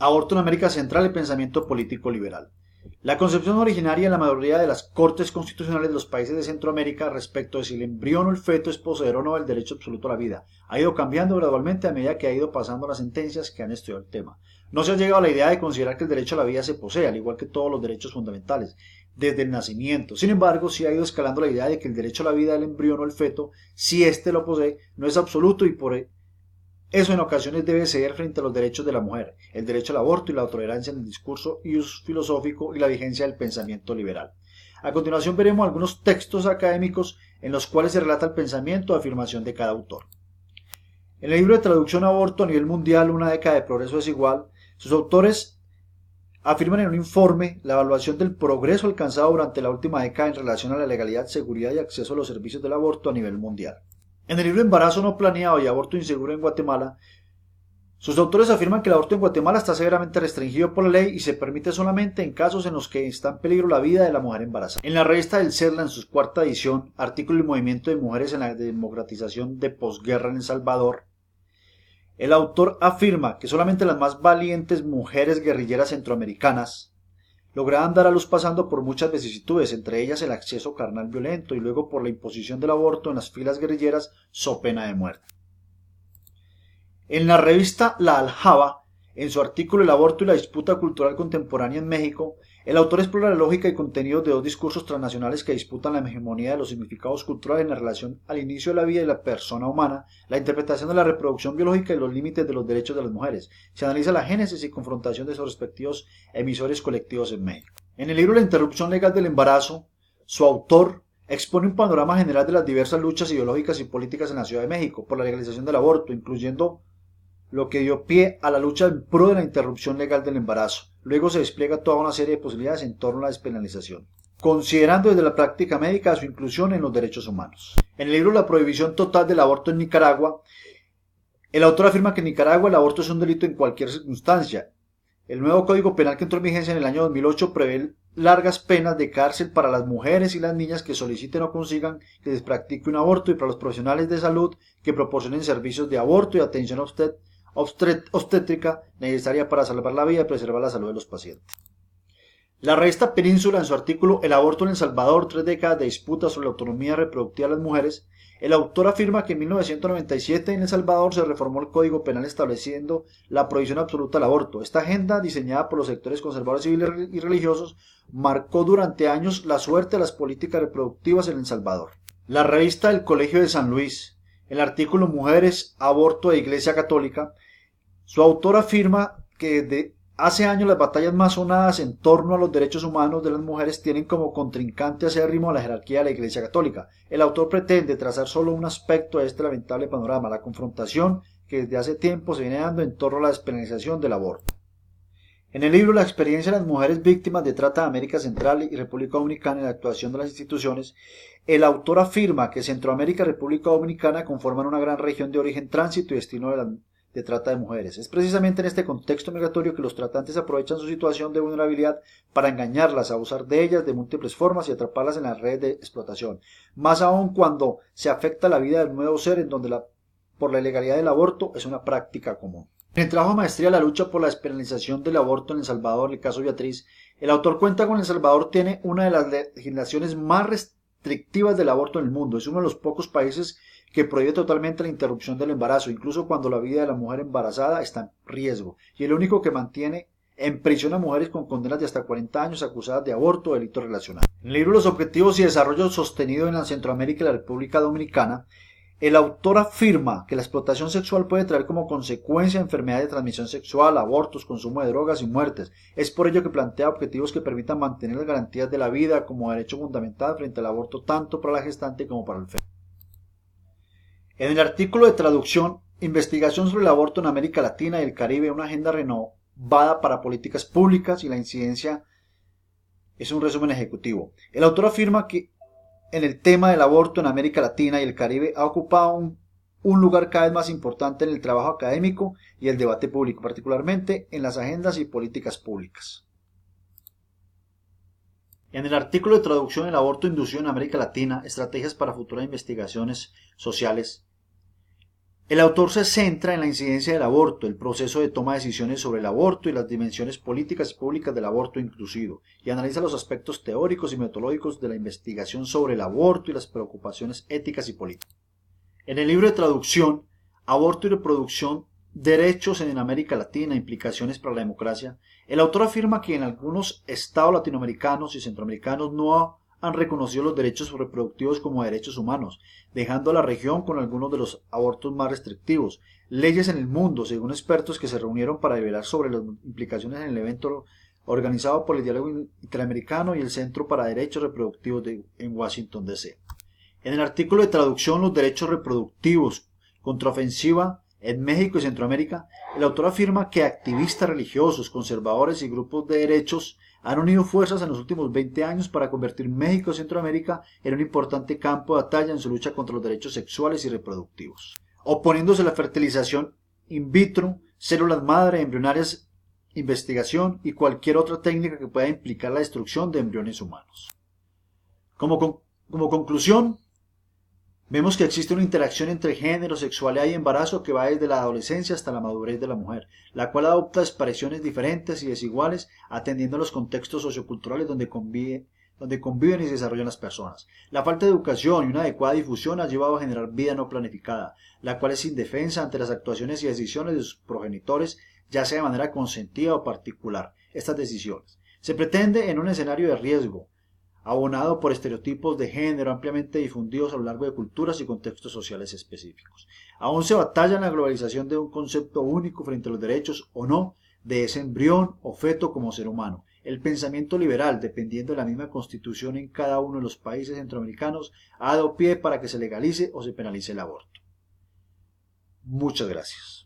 Aborto en América Central, el pensamiento político liberal. La concepción originaria en la mayoría de las cortes constitucionales de los países de Centroamérica respecto de si el embrión o el feto es poseedor o no del derecho absoluto a la vida ha ido cambiando gradualmente a medida que ha ido pasando las sentencias que han estudiado el tema. No se ha llegado a la idea de considerar que el derecho a la vida se posee, al igual que todos los derechos fundamentales, desde el nacimiento. Sin embargo, sí ha ido escalando la idea de que el derecho a la vida del embrión o el feto, si éste lo posee, no es absoluto y por eso en ocasiones debe ceder frente a los derechos de la mujer, el derecho al aborto y la tolerancia en el discurso filosófico y la vigencia del pensamiento liberal. A continuación veremos algunos textos académicos en los cuales se relata el pensamiento o afirmación de cada autor. En el libro de traducción Aborto a nivel mundial, una década de progreso desigual, sus autores afirman en un informe la evaluación del progreso alcanzado durante la última década en relación a la legalidad, seguridad y acceso a los servicios del aborto a nivel mundial. En el libro Embarazo no planeado y aborto inseguro en Guatemala, sus autores afirman que el aborto en Guatemala está severamente restringido por la ley y se permite solamente en casos en los que está en peligro la vida de la mujer embarazada. En la revista del CEDLA, en su cuarta edición, artículo del movimiento de mujeres en la democratización de posguerra en El Salvador, el autor afirma que solamente las más valientes mujeres guerrilleras centroamericanas lograban dar a luz pasando por muchas vicisitudes, entre ellas el acceso carnal violento y luego por la imposición del aborto en las filas guerrilleras so pena de muerte. En la revista La Aljaba, en su artículo El aborto y la disputa cultural contemporánea en México, el autor explora la lógica y contenidos de dos discursos transnacionales que disputan la hegemonía de los significados culturales en la relación al inicio de la vida y la persona humana, la interpretación de la reproducción biológica y los límites de los derechos de las mujeres. Se analiza la génesis y confrontación de sus respectivos emisores colectivos en México. En el libro La interrupción legal del embarazo, su autor expone un panorama general de las diversas luchas ideológicas y políticas en la Ciudad de México por la legalización del aborto, incluyendo lo que dio pie a la lucha en pro de la interrupción legal del embarazo. Luego se despliega toda una serie de posibilidades en torno a la despenalización, considerando desde la práctica médica su inclusión en los derechos humanos. En el libro La prohibición total del aborto en Nicaragua, el autor afirma que en Nicaragua el aborto es un delito en cualquier circunstancia. El nuevo Código Penal que entró en vigencia en el año 2008 prevé largas penas de cárcel para las mujeres y las niñas que soliciten o consigan que les practique un aborto y para los profesionales de salud que proporcionen servicios de aborto y atención obstétrica necesaria para salvar la vida y preservar la salud de los pacientes. La revista Península, en su artículo El aborto en El Salvador, 3 décadas de disputa sobre la autonomía reproductiva de las mujeres, el autor afirma que en 1997 en El Salvador se reformó el Código Penal estableciendo la prohibición absoluta al aborto. Esta agenda, diseñada por los sectores conservadores civiles y religiosos, marcó durante años la suerte de las políticas reproductivas en El Salvador. La revista El Colegio de San Luis, el artículo Mujeres, Aborto e Iglesia Católica, su autor afirma que desde hace años las batallas más sonadas en torno a los derechos humanos de las mujeres tienen como contrincante acérrimo a la jerarquía de la Iglesia Católica. El autor pretende trazar solo un aspecto de este lamentable panorama, la confrontación que desde hace tiempo se viene dando en torno a la despenalización del aborto. En el libro La experiencia de las mujeres víctimas de trata de América Central y República Dominicana en la actuación de las instituciones, el autor afirma que Centroamérica y República Dominicana conforman una gran región de origen, tránsito y destino de trata de mujeres. Es precisamente en este contexto migratorio que los tratantes aprovechan su situación de vulnerabilidad para engañarlas, abusar de ellas de múltiples formas y atraparlas en las redes de explotación. Más aún cuando se afecta la vida del nuevo ser en donde por la ilegalidad del aborto es una práctica común. En el trabajo maestría La lucha por la despenalización del aborto en El Salvador, el caso Beatriz, el autor cuenta con El Salvador tiene una de las legislaciones más restrictivas del aborto en el mundo. Es uno de los pocos países que prohíbe totalmente la interrupción del embarazo, incluso cuando la vida de la mujer embarazada está en riesgo, y el único que mantiene en prisión a mujeres con condenas de hasta 40 años acusadas de aborto o delitos relacionados. En el libro Los objetivos y desarrollo sostenido en la Centroamérica y la República Dominicana, el autor afirma que la explotación sexual puede traer como consecuencia enfermedades de transmisión sexual, abortos, consumo de drogas y muertes. Es por ello que plantea objetivos que permitan mantener las garantías de la vida como derecho fundamental frente al aborto tanto para la gestante como para el feto. En el artículo de traducción, Investigación sobre el aborto en América Latina y el Caribe, una agenda renovada para políticas públicas y la incidencia, es un resumen ejecutivo. El autor afirma que en el tema del aborto en América Latina y el Caribe ha ocupado un lugar cada vez más importante en el trabajo académico y el debate público, particularmente en las agendas y políticas públicas. En el artículo de traducción El aborto inducido en América Latina, estrategias para futuras investigaciones sociales, El autor se centra en la incidencia del aborto, el proceso de toma de decisiones sobre el aborto y las dimensiones políticas y públicas del aborto inclusivo, y analiza los aspectos teóricos y metodológicos de la investigación sobre el aborto y las preocupaciones éticas y políticas. En el libro de traducción, Aborto y reproducción, derechos en América Latina, implicaciones para la democracia, el autor afirma que en algunos estados latinoamericanos y centroamericanos no han reconocido los derechos reproductivos como derechos humanos, dejando a la región con algunos de los abortos más restrictivos. Leyes en el mundo, según expertos que se reunieron para develar sobre las implicaciones en el evento organizado por el Diálogo Interamericano y el Centro para Derechos Reproductivos en Washington, D.C. En el artículo de traducción Los derechos reproductivos, contraofensiva en México y Centroamérica, el autor afirma que activistas religiosos, conservadores y grupos de derechos han unido fuerzas en los últimos 20 años para convertir México y Centroamérica en un importante campo de batalla en su lucha contra los derechos sexuales y reproductivos, oponiéndose a la fertilización in vitro, células madre, embrionarias, investigación y cualquier otra técnica que pueda implicar la destrucción de embriones humanos. Como conclusión, vemos que existe una interacción entre género, sexualidad y embarazo que va desde la adolescencia hasta la madurez de la mujer, la cual adopta expresiones diferentes y desiguales atendiendo a los contextos socioculturales donde conviven y se desarrollan las personas. La falta de educación y una adecuada difusión ha llevado a generar vida no planificada, la cual es indefensa ante las actuaciones y decisiones de sus progenitores, ya sea de manera consentida o particular. Estas decisiones se pretende en un escenario de riesgo, abonado por estereotipos de género ampliamente difundidos a lo largo de culturas y contextos sociales específicos. Aún se batalla en la globalización de un concepto único frente a los derechos o no de ese embrión o feto como ser humano. El pensamiento liberal, dependiendo de la misma constitución en cada uno de los países centroamericanos, ha dado pie para que se legalice o se penalice el aborto. Muchas gracias.